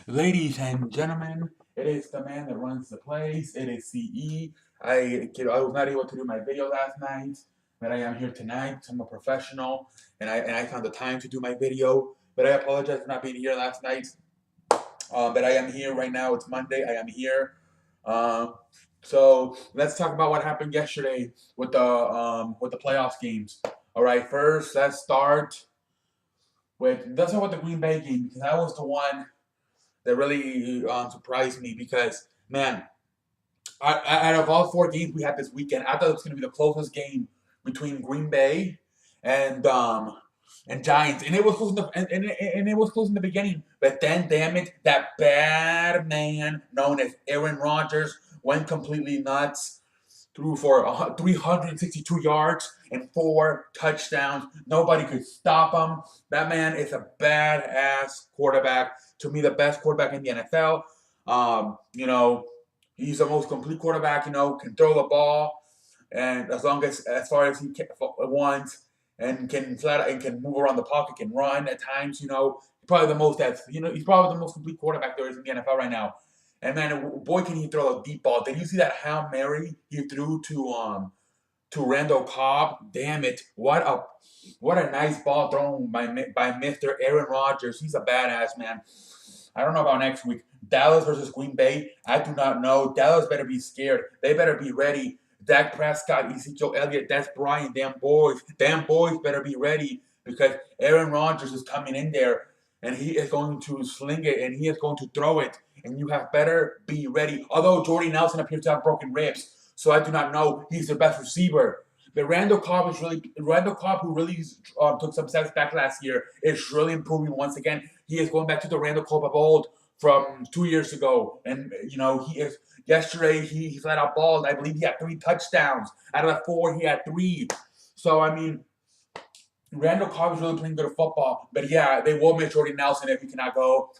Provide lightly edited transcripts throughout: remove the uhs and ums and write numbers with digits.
Ladies and gentlemen, it is the man that runs the place. It is CE. I was not able to do my video last night, but I am here tonight. I'm a professional, and I found the time to do my video. But I apologize for not being here last night. But I am here right now. It's Monday. I am here. Um, so let's talk about what happened yesterday with the playoffs games. All right, first let's start with the Green Bay game because that was the one that really surprised me because man, out of all four games we had this weekend, I thought it was going to be the closest game between Green Bay and um and Giants, and it was close in and it was close in the beginning. But then, damn it, that bad man known as Aaron Rodgers went completely nuts. Threw for 362 yards and four touchdowns. Nobody could stop him. That man is a badass quarterback. To me, the best quarterback in the NFL. He's the most complete quarterback. Can throw the ball, and as far as he wants, and can move around the pocket, can run at times. Probably the most that's he's probably the most complete quarterback there is in the NFL right now. And man, boy, can he throw a deep ball! Did you see that Hail Mary he threw to Randall Cobb? Damn it! What a nice ball thrown by Mr. Aaron Rodgers. He's a badass man. I don't know about next week. Dallas versus Green Bay. I do not know. Dallas better be scared. They better be ready. Dak Prescott, Ezekiel Elliott, Des Bryant, damn boys better be ready because Aaron Rodgers is coming in there and he is going to sling it and he is going to throw it and you have better be ready. Although Jordy Nelson appears to have broken ribs, so I do not know he's the best receiver. But Randall Cobb, who really took some steps back last year, is really improving once again. He is going back to the Randall Cobb of old from 2 years ago, and he is. Yesterday, he flat out balled. I believe he had three touchdowns. Out of the four, he had three. So I mean, Randall Cobb is really playing good football. But yeah, they will miss Jordy Nelson if he cannot go.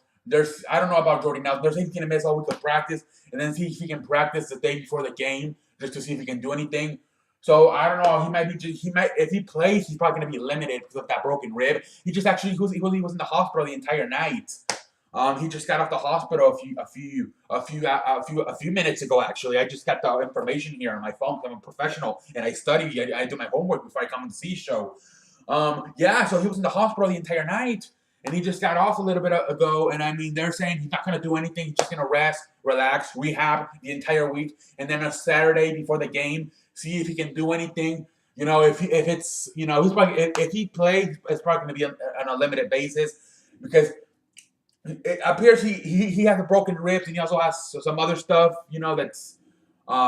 I don't know about Jordy Nelson. They're saying he's gonna miss all week of practice, and then see if he can practice the day before the game just to see if he can do anything. So I don't know. He might if he plays, he's probably gonna be limited because of that broken rib. He just actually he was in the hospital the entire night. He just got off the hospital a few minutes ago. Actually, I just got the information here on my phone. I'm a professional and I study. I do my homework before I come on the C show. Yeah, so he was in the hospital the entire night, and he just got off a little bit ago. And I mean, they're saying he's not going to do anything. He's just going to rest, relax, rehab the entire week, and then on Saturday before the game, see if he can do anything. If it's he's probably if he plays, it's probably going to be on a limited basis because it appears he has a broken ribs and he also has some other stuff that's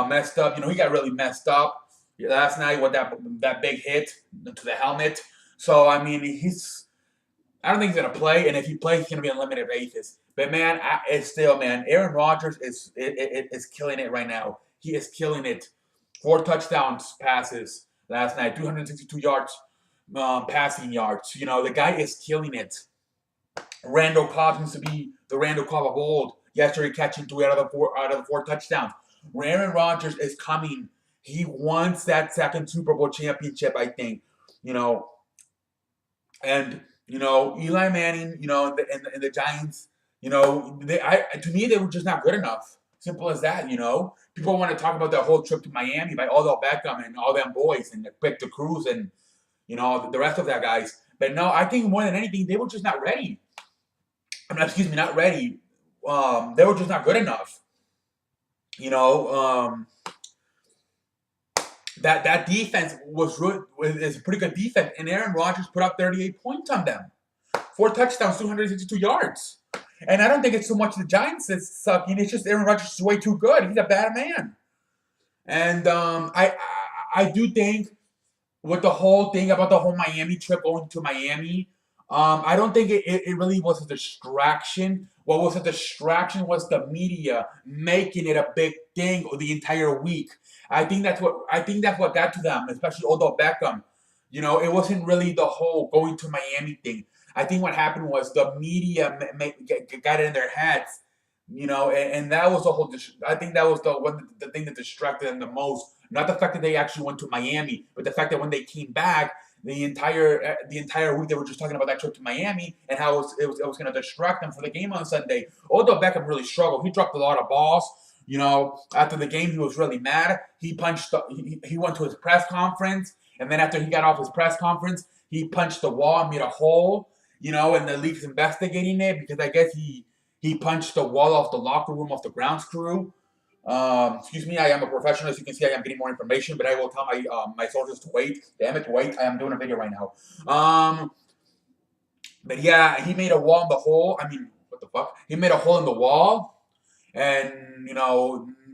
messed up. He got really messed up last night with that big hit to the helmet. So I mean, I don't think he's gonna play, and if he plays, he's gonna be on a limited basis. But man, it's still man. Aaron Rodgers is killing it right now. He is killing it. Four touchdowns passes last night, 262 yards, passing yards. The guy is killing it. Randall Cobb seems to be the Randall Cobb of old. Yesterday, catching three out of the four touchdowns. Aaron Rodgers is coming. He wants that second Super Bowl championship, I think. You know, and Eli Manning, and the Giants, to me they were just not good enough. Simple as that. People want to talk about that whole trip to Miami by Odell Beckham and all them boys and Victor Cruz and the rest of that guys. But no, I think more than anything they were just not ready. Excuse me, not ready. They were just not good enough. You know, that defense is a pretty good defense, and Aaron Rodgers put up 38 points on them, four touchdowns, 262 yards. And I don't think it's so much the Giants that's sucking; it's just Aaron Rodgers is way too good. He's a bad man, and I do think with the whole thing about the whole Miami trip going to Miami, I don't think it really was a distraction. What was a distraction was the media making it a big thing the entire week. I think that's what got to them, especially Odell Beckham. It wasn't really the whole going to Miami thing. I think what happened was the media got it in their heads, and that was the whole. I think that was the thing that distracted them the most. Not the fact that they actually went to Miami, but the fact that when they came back, the entire week they were just talking about that trip to Miami and how it was going to distract them for the game on Sunday. Although Beckham really struggled, he dropped a lot of balls. After the game, he was really mad. He punched. He went to his press conference, and then after he got off his press conference, he punched the wall and made a hole. And the league's investigating it because I guess he punched the wall off the locker room of the grounds crew. Excuse me, I am a professional. As you can see, I am getting more information, but I will tell my soldiers to wait. Damn it, wait! I am doing a video right now. But yeah, he made a wall in the hole. I mean, what the fuck? He made a hole in the wall, and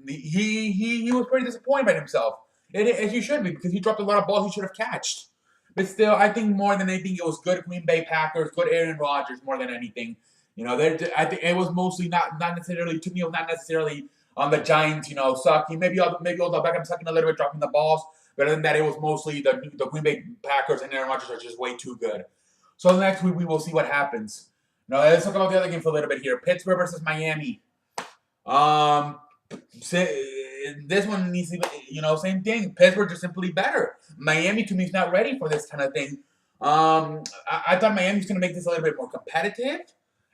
he was pretty disappointed by himself. As you should be, because he dropped a lot of balls he should have catched. But still, I think more than anything, it was good Green Bay Packers, good Aaron Rodgers more than anything. I think it was mostly not necessarily, to me, it was not necessarily on the Giants, sucking. Maybe Odell Beckham sucking a little bit, dropping the balls. But other than that, it was mostly the Green Bay Packers and Aaron Rodgers are just way too good. So next week, we will see what happens. Now, let's talk about the other game for a little bit here. Pittsburgh versus Miami. This one needs to be, same thing. Pittsburgh is simply better. Miami, to me, is not ready for this kind of thing. I thought Miami was going to make this a little bit more competitive.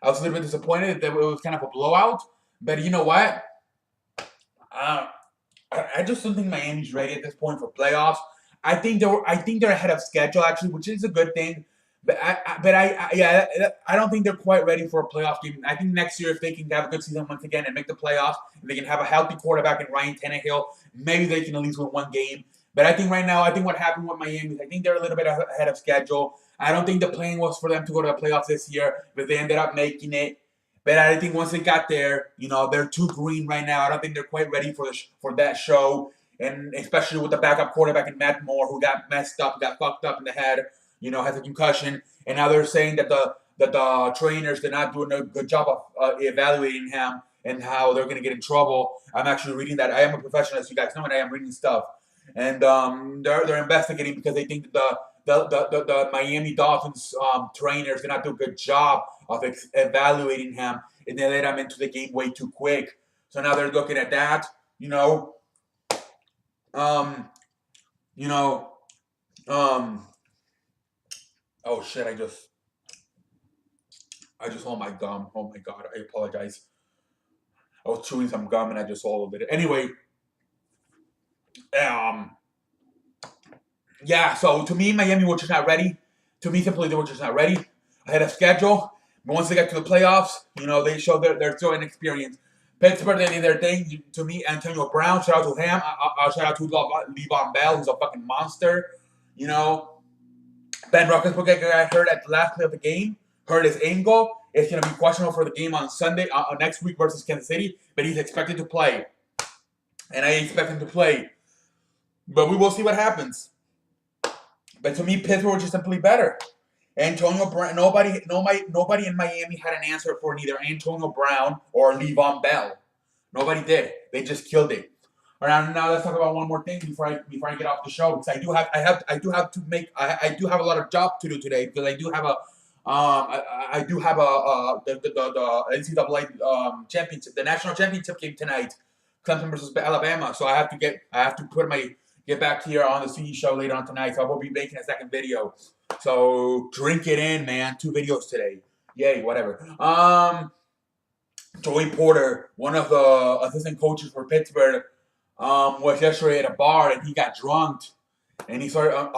I was a little bit disappointed that it was kind of a blowout. But you know what? I just don't think Miami's ready at this point for playoffs. I think they're ahead of schedule, actually, which is a good thing. But I don't think they're quite ready for a playoff game. I think next year, if they can have a good season once again and make the playoffs, and they can have a healthy quarterback in Ryan Tannehill, maybe they can at least win one game. But I think right now, what happened with Miami is I think they're a little bit ahead of schedule. I don't think the plan was for them to go to the playoffs this year, but they ended up making it. But I think once they got there, they're too green right now. I don't think they're quite ready for that show, and especially with the backup quarterback in Matt Moore, who got messed up, got fucked up in the head. Has a concussion, and now they're saying that the trainers, they're not doing a good job of evaluating him and how they're going to get in trouble. I'm actually reading that. I am a professional, as you guys know, and I am reading stuff. And they're investigating because they think that the Miami Dolphins trainers did not do a good job of evaluating him, and they let him into the game way too quick. So now they're looking at that. Oh shit! I just swallowed my gum. Oh my god! I apologize. I was chewing some gum and I just swallowed it. Anyway, yeah. So to me, Miami were just not ready. To me, simply they were just not ready. Ahead of schedule. But once they get to the playoffs, they show they're still inexperienced. Pittsburgh, they did their thing. To me, Antonio Brown, shout out to him. Shout out to Le'Veon Bell, who's a fucking monster. Ben Roethlisberger got hurt at the last play of the game, hurt his ankle. It's going to be questionable for the game on Sunday, next week versus Kansas City, but he's expected to play. And I expect him to play. But we will see what happens. But to me, Pittsburgh was just simply better. Antonio Brown, nobody in Miami had an answer for neither Antonio Brown or Le'Veon Bell. Nobody did. They just killed it. All right, now let's talk about one more thing before I get off the show, because I do have a lot of job to do today, because I do have the NCAA championship, the national championship game tonight, Clemson versus Alabama. So I have to get back here on the CE show later on tonight. So I will be making a second video. So drink it in, man. 2 videos today. Yay, whatever. Joey Porter, one of the assistant coaches for Pittsburgh, was yesterday at a bar and he got drunk and he started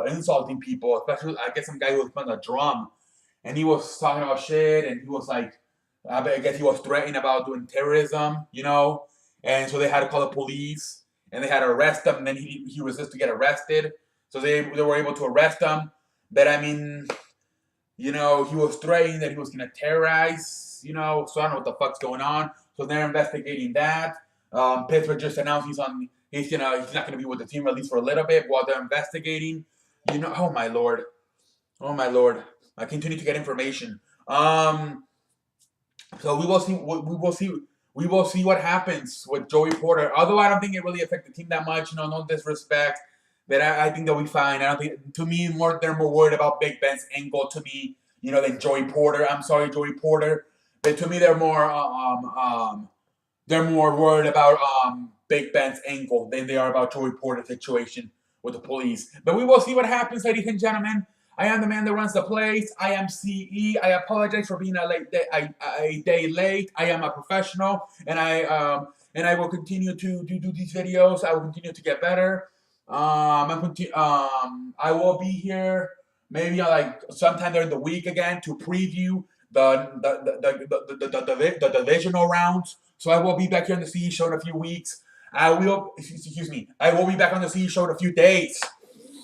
insulting people, especially I guess some guy who was playing a drum, and he was talking about shit, and he was like, I guess he was threatening about doing terrorism, and so they had to call the police and they had to arrest him, and then he resisted to get arrested, so they were able to arrest him. But I mean, he was threatening that he was gonna terrorize, so I don't know what the fuck's going on. So they're investigating that. Pittsburgh just announced he's not gonna be with the team at least for a little bit while they're investigating. Oh my lord, I continue to get information. So we will see what happens with Joey Porter. Although I don't think it really affects the team that much. No disrespect, but I think they'll be fine. I don't think, to me, they're more worried about Big Ben's ankle to me, than Joey Porter. I'm sorry, Joey Porter, but to me they're more worried about Big Ben's ankle than they are about Joey Porter's situation. with the police. But we will see what happens, ladies and gentlemen. I am the man that runs the place. I am CE. I apologize for being a day late. I am a professional, and I will continue to do these videos. I will continue to get better. I will be here maybe like sometime during the week again to preview the divisional rounds. So I will be back here on the CE show in a few weeks. I will be back on the CE show in a few days.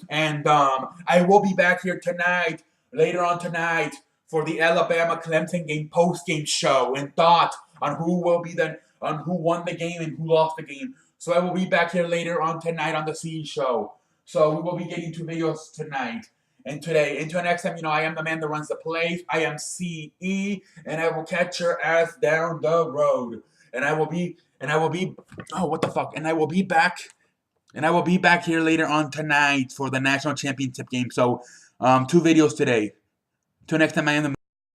And I will be back here tonight, later on tonight, for the Alabama-Clemson game post-game show and thought on who won the game and who lost the game. So I will be back here later on tonight on the CE show. So we will be getting 2 videos tonight and today. Until next time, I am the man that runs the place. I am CE, and I will catch your ass down the road. And I will be back. And I will be back here later on tonight for the national championship game. So, 2 videos today. Till next time, I am the